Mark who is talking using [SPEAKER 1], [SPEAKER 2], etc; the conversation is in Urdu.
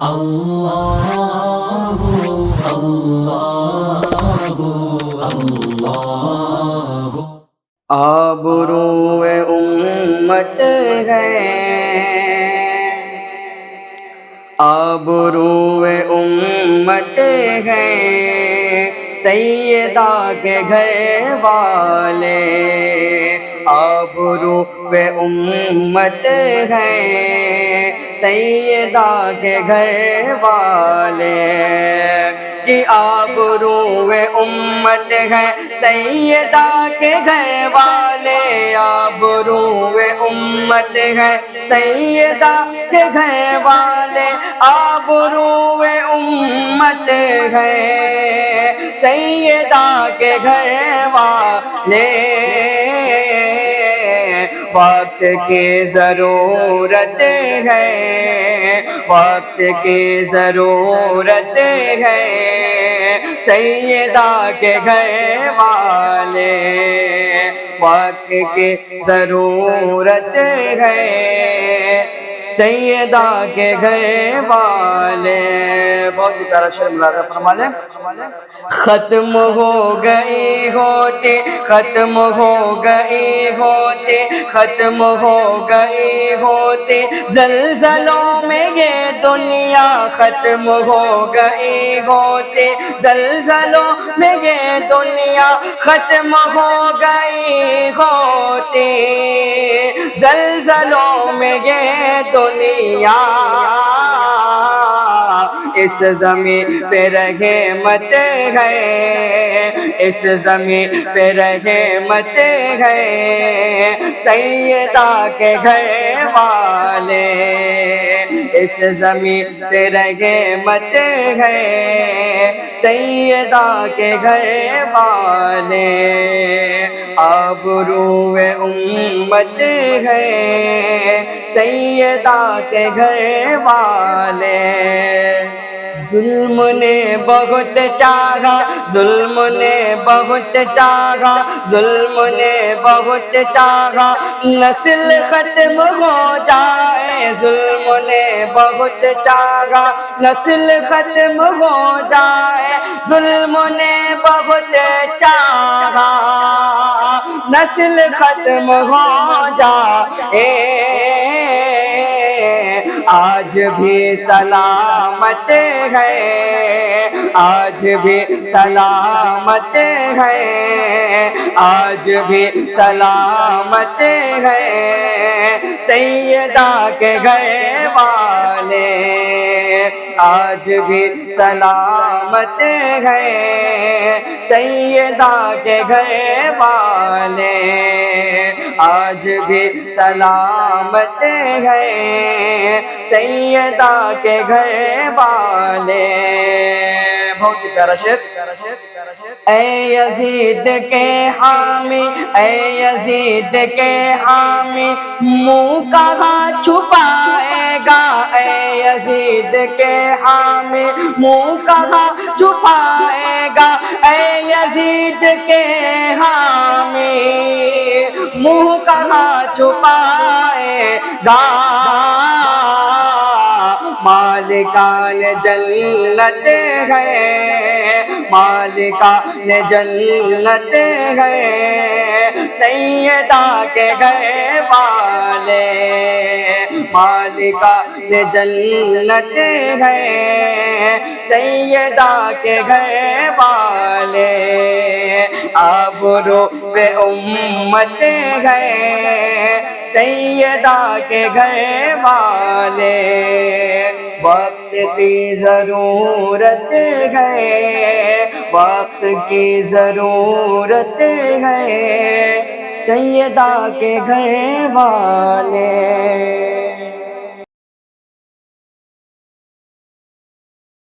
[SPEAKER 1] اللہ اللہ اللہ
[SPEAKER 2] آبرو امت ہے، آبرو امت ہے، سیدہ کے گھر والے، آبرو امت ہے، سیدہ کے گھر والے، کہ آبرو امت ہے سیدہ کے گھر والے، آبرو امت ہے سیدہ کے گھر والے، آبرو امت ہے سیدہ کے گھر والے، وقت کی ضرورت ہے، وقت کی ضرورت ہے، سیدہ کے گھر والے، وقت کی ضرورت ہے، سیدہ کے گھر والے۔ بہت ہی پیارا شعر ملاحظہ فرما لیں۔ ختم ہو گئی ہوتی، ختم ہو گئی ہوتی، ختم ہو گئی ہوتی زلزلوں میں یہ دنیا، ختم ہو گئی ہوتی زلزلوں میں یہ دنیا، ختم ہو گئی ہوتی زلزلوں میں یہ دنیا، اس زمین پہ رحمت ہے، اس زمین پہ رحمت ہے، سیدہ کے گھر والے، اس زمین پہ رحمت ہے، سیدہ کے گھر والے، آبرو امت ہے سیدہ کے گھر والے۔ ظلم نے بہت چاہا، ظلم نے بہت چاہا، ظلم نے بہت چاہا نسل ختم ہو جائے، ظلم نے بہت چاہا نسل ختم ہو جائے، ظلم نے بہت چاہا نسل ختم ہو جائے، آج بھی سلامت ہے، آج بھی سلامت ہے، آج بھی سلامت ہے، سیدہ کے گھر والے، آج بھی سلامت ہے، سیدہ کے گھر والے، آج بھی سلامت ہے، سیدہ کے گھر والے۔ بہت ہی پیارا شعر۔ اے یزید کے حامی، اے یزید کے حامی، منہ کہاں چھپائے گا، اے یزید کے حامی، منہ کہاں چھپائے گا، اے یزید کے حامی، منہ کہاں چھپائے گا، مالکان جنت ہے، مالکان جنت ہے، سیدہ کے گھر والے، مالکان جنت ہے، سیدہ کے گھر والے، آبرو امت ہے سیدہ کے گھر والے، وقت کی ضرورت ہے، وقت کی ضرورت ہے، سیدہ کے گھر والے۔